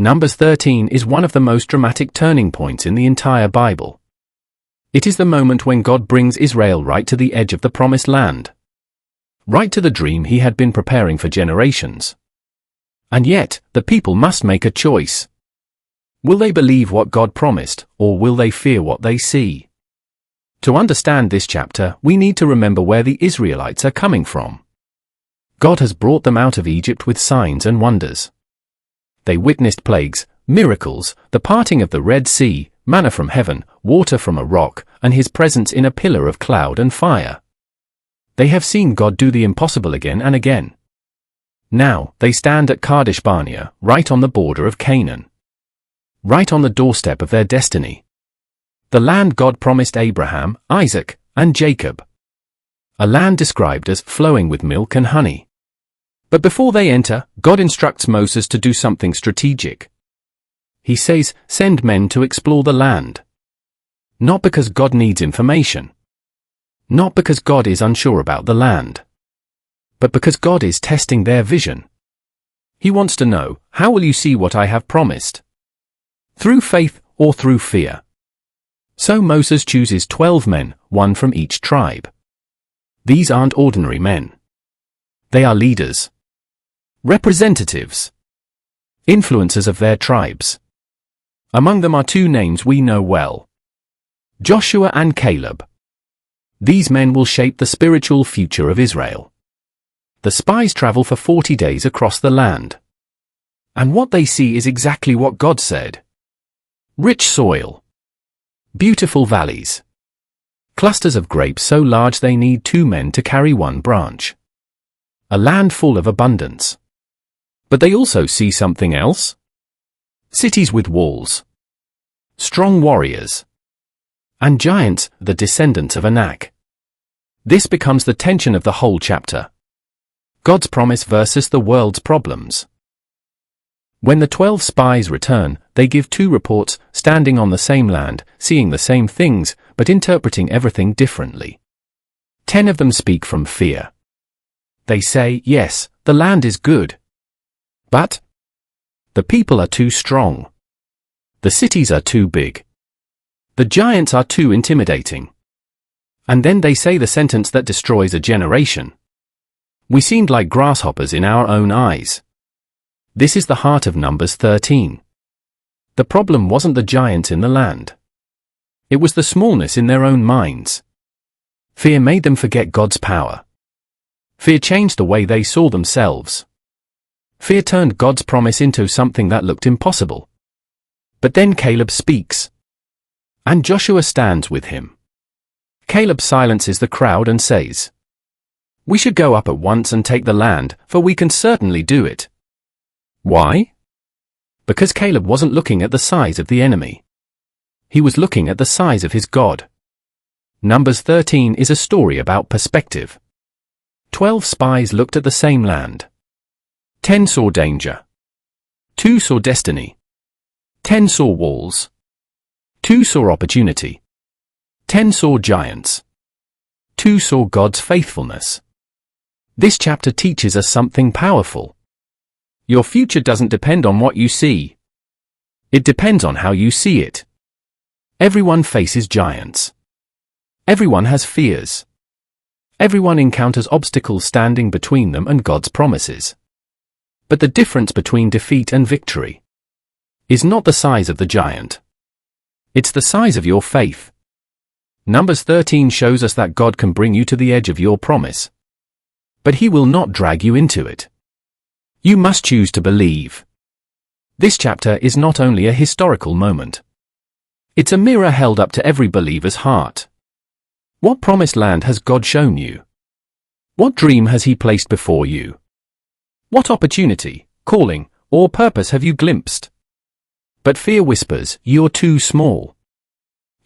Numbers 13 is one of the most dramatic turning points in the entire Bible. It is the moment when God brings Israel right to the edge of the promised land. Right to the dream he had been preparing for generations. And yet, the people must make a choice. Will they believe what God promised, or will they fear what they see? To understand this chapter, we need to remember where the Israelites are coming from. God has brought them out of Egypt with signs and wonders. They witnessed plagues, miracles, the parting of the Red Sea, manna from heaven, water from a rock, and his presence in a pillar of cloud and fire. They have seen God do the impossible again and again. Now, they stand at Kadesh Barnea, right on the border of Canaan. Right on the doorstep of their destiny. The land God promised Abraham, Isaac, and Jacob. A land described as flowing with milk and honey. But before they enter, God instructs Moses to do something strategic. He says, send men to explore the land. Not because God needs information. Not because God is unsure about the land. But because God is testing their vision. He wants to know, how will you see what I have promised? Through faith or through fear? So Moses chooses 12 men, one from each tribe. These aren't ordinary men. They are leaders. Representatives. Influencers of their tribes. Among them are two names we know well. Joshua and Caleb. These men will shape the spiritual future of Israel. The spies travel for 40 days across the land. And what they see is exactly what God said. Rich soil. Beautiful valleys. Clusters of grapes so large they need 2 men to carry one branch. A land full of abundance. But they also see something else. Cities with walls. Strong warriors. And giants, the descendants of Anak. This becomes the tension of the whole chapter. God's promise versus the world's problems. When the 12 spies return, they give 2 reports, standing on the same land, seeing the same things, but interpreting everything differently. 10 of them speak from fear. They say, yes, the land is good. But the people are too strong. The cities are too big. The giants are too intimidating. And then they say the sentence that destroys a generation. We seemed like grasshoppers in our own eyes. This is the heart of Numbers 13. The problem wasn't the giants in the land. It was the smallness in their own minds. Fear made them forget God's power. Fear changed the way they saw themselves. Fear turned God's promise into something that looked impossible. But then Caleb speaks. And Joshua stands with him. Caleb silences the crowd and says, we should go up at once and take the land, for we can certainly do it. Why? Because Caleb wasn't looking at the size of the enemy. He was looking at the size of his God. Numbers 13 is a story about perspective. 12 spies looked at the same land. 10 saw danger. 2 saw destiny. 10 saw walls. 2 saw opportunity. 10 saw giants. 2 saw God's faithfulness. This chapter teaches us something powerful. Your future doesn't depend on what you see. It depends on how you see it. Everyone faces giants. Everyone has fears. Everyone encounters obstacles standing between them and God's promises. But the difference between defeat and victory is not the size of the giant. It's the size of your faith. Numbers 13 shows us that God can bring you to the edge of your promise. But He will not drag you into it. You must choose to believe. This chapter is not only a historical moment. It's a mirror held up to every believer's heart. What promised land has God shown you? What dream has He placed before you? What opportunity, calling, or purpose have you glimpsed? But fear whispers, you're too small.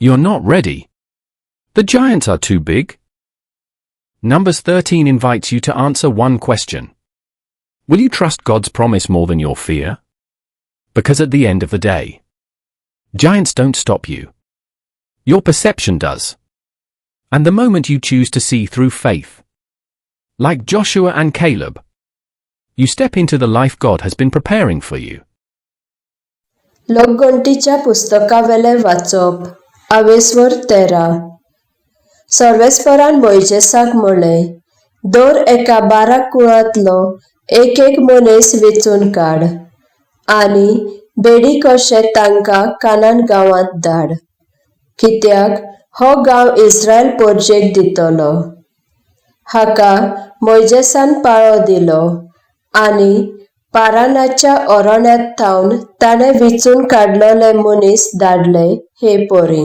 You're not ready. The giants are too big. Numbers 13 invites you to answer one question. Will you trust God's promise more than your fear? Because at the end of the day, giants don't stop you. Your perception does. And the moment you choose to see through faith, like Joshua and Caleb, you step into the life God has been preparing for you. लोकगणतीच्या पुस्तकावेले वाचप 13. सर्वेस्परान मोइजेसाक म्हळें, दर एका 12 कुळांतलो एक मनीस वेचून काड आनी बेडी कशें तांकां कानान गांवांत धाड, कित्याक हो गांव इस्रायल पोरजेक दितलो. हाका मोइजेसान पाळो दिलो आनी पारानाच्या अरण्यात थावन ताणें वेचून काडलोले मनीस धाडले हे पोरी.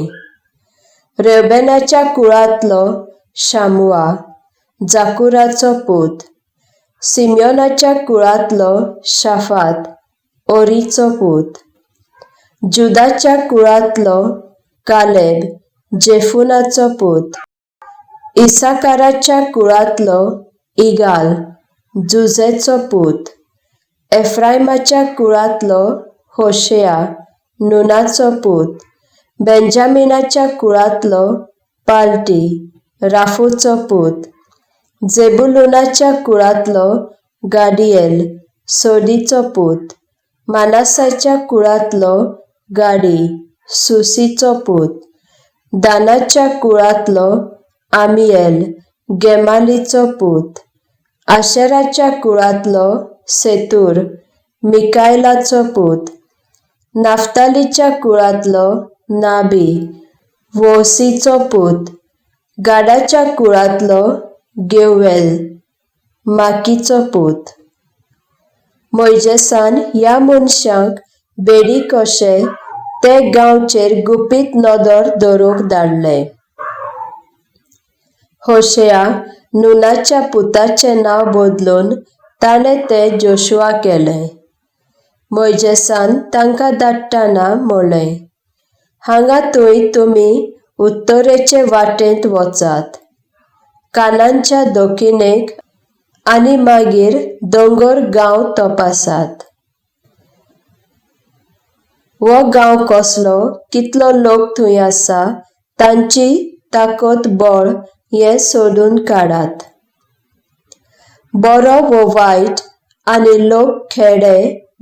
रेउबेनाच्या कुळांतलो शामुआ, जाकुराचो पूत. सिमियोनाच्या कुळांतलो शाफात, ओरीचो पूत. जुदाच्या कुळांतलो कालेब, जेफुनाचो पूत. इसाकाराच्या कुळांतलो इगाल, जुजेचो पूत. एफ्राइमाच्या कुळांतलो होशेया, नूनाचो पूत. बेंजामिनाच्या कुळांतलो पालटी, राफूचो पूत. जेबुलूनाच्या कुळांतलो गाडियेल, सोदीचो पूत. मानासाच्या कुळांतलो गाडी, सुसीचो पूत. दानाच्या कुळांतलो आमियेल, गेमालीचो पूत. आशेराच्या कुळांतलो सेतूर, मिकायलाचो पूत. नाफ्तालीच्या कुळांतलो नाबी, वोसीचो पूत. गाडाच्या कुळांतलो गेवेल, माकीचो पूत. मोइजेसान ह्या मनशांक बेडी कशें ते गांवचेर गुपीत नदर दवरूंक धाडले. होशेया नूनाच्या पुताचें नांव बदलून ताणें तें जोशुआ केलें. मोइजेसान तांकां धाडटाना म्हळें, हांगा थंय तुमी उत्तरेचे वाटेंत वचात, कानानच्या दक्षिणेक आनी मागीर दोंगर गांव तपासात. हो गांव कसलो, कितलो लोक थंय आसा, तांची ताकद बळ हें सोदून काडात. बरो वो वायट आनी लोक खेडे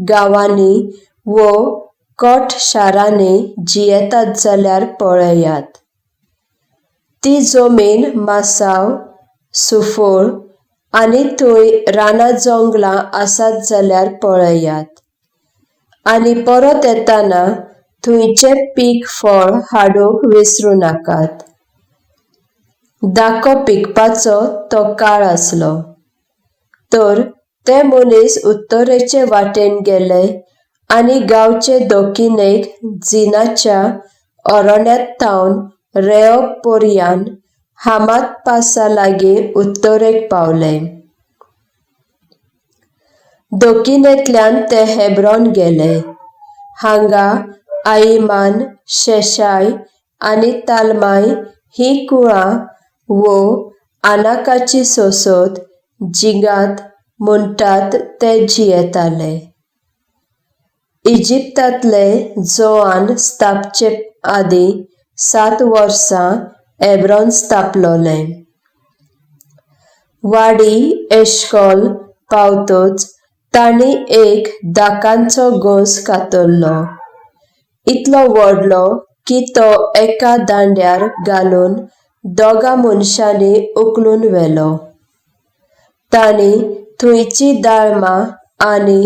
गांवांनी वो कोट शारांनी जियेतात जाल्यार पळयात. ती जमीन मासाव, सुफोळ आनी थंय रानां जोंगलां आसात जाल्यार पळयात. आनी परत येताना थंयचें पीक फळ हाडूंक विसरूं नाकात. दाखो पिकपाचो तो काळ आसलो. तर ते मनीस उत्तरेचे वाटेन गेले आनी गांवचे दक्षिणेक जिनाच्या अरण्यात थावन रेहोब पर्यान हामात पासा लागीं उत्तरेक पावले. दक्षिणेंतल्यान ते हेब्रोन गेले. हांगा आहिमान, शेशाय आनी तालमाय हीं कुळां वो आनाकाची सोसोत जिगात म्हणटात ते जियेताले. इजिप्तांतले जोआन स्थापचे आदीं 7 वर्सां हेब्रोन स्थापलोलें. वाडी एश्कोल पावतच तांणी एक दाकांचो गोंस कातरलो, इतलो व्हडलो की तो एका दांड्यार घालून दोगां मनशांनी उखलून व्हेलो. तांणी थंयची दाळमां आनी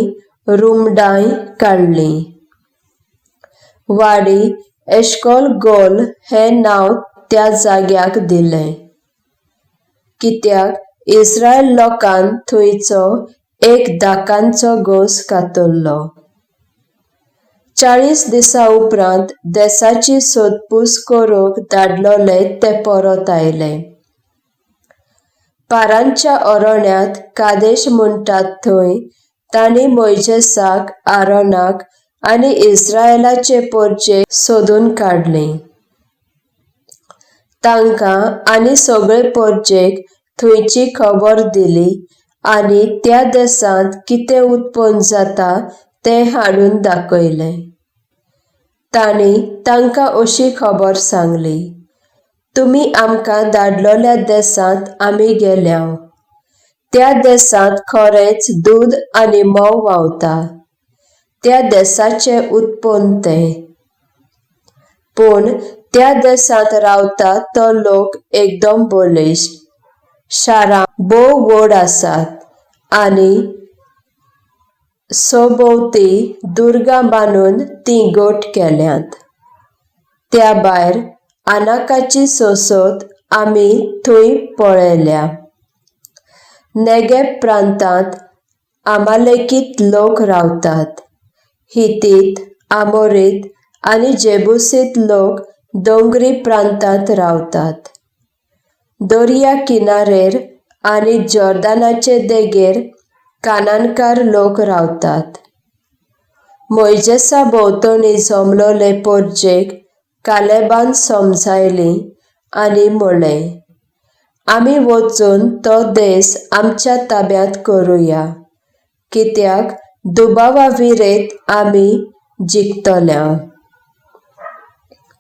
रुमडांय काडलीं. वाडी एश्कोल गोल हें नांव त्या जाग्याक दिलें, कित्याक इस्रायल लोकान थंयचो एक दाकांचो गोंस कातरलो. 40 दिसां उपरांत देसाची सोदपूस करूंक धाडलोले ते परत आयले. पारांच्या अरण्यांत कादेश म्हणटात थंय तांणी मोइजेसाक, आरोनाक आनी इस्रायेलाचे परजे सोदून काडलीं. तांकां आनी सगळे परजेक थंयची खबर दिली आनी त्या देसांत कितें उत्पन्न जाता तें हाडून दाखयलें. तांणी तांकां अशी खबर सांगली, तुमी आमकां धाडलोल्या देसांत आमी गेल्याव. त्या देसांत खरेंच दूद आनी मोव व्हांवता. त्या देशाचे उत्पन्न ते. पूण त्या देशांत रावता तो लोक एकदम बलिश्ट, शारां भोव व्हड आसात आनी सोभोवती दुर्गां बांदून तीं गोट केल्यांत. त्या भायर आनाकाची सोसत आमी थंय पळयल्या. नेगेब प्रांतांत आमालेकीत लोक रावतात. हितीत, आमोरीत आनी जेबुसीत लोक दोंगरी प्रांतांत रावतात. दर्या किनारेर आनी जॉर्दानाचे देगेर कानानकार लोक रावतात. मोइजेसा भोंवतणी जमलोले पोरजेक कालेबान समजायली आनी म्हणलें, आमी वचून तो देश आमच्या ताब्यांत करुया, कित्याक दुबावाविरेत आमी जिखतल्या.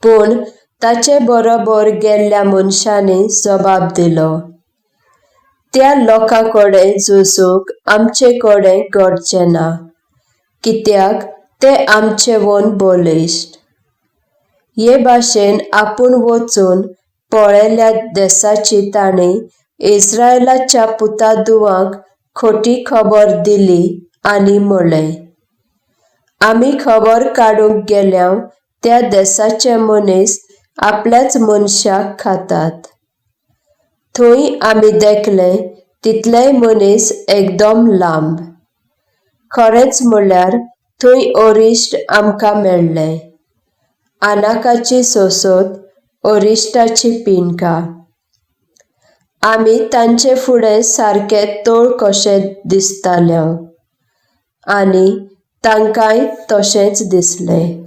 पूण ताचे बरोबर गेल्ल्या मनशांनी जबाब दिलो, त्या लोकां कडेन झुजूंक आमचे कडेन घडचें ना, कित्याक ते आमचेवन बलिश्ट. हे भाशेन आपूण वचून पळयल्ल्या देशाची तांणी इस्रायेलाच्या पुतादुवांक खोटी खबर दिली आनी म्हणलें, आमी खबर काडूंक गेल्याव त्या देशाचे मनीस आपल्याच मनशाक खातात. थंय आमी देखले तितलेय मनीस एकदम लांब. खरेंच म्हणल्यार थंय अरिश्ट आमकां मेळ्ळे. आनाकाची सोसत अरिश्टाची पिणकां. आमी तांचे फुडें सारके तोळ कशे दिसताले आनी तांकांय तशेंच दिसलें.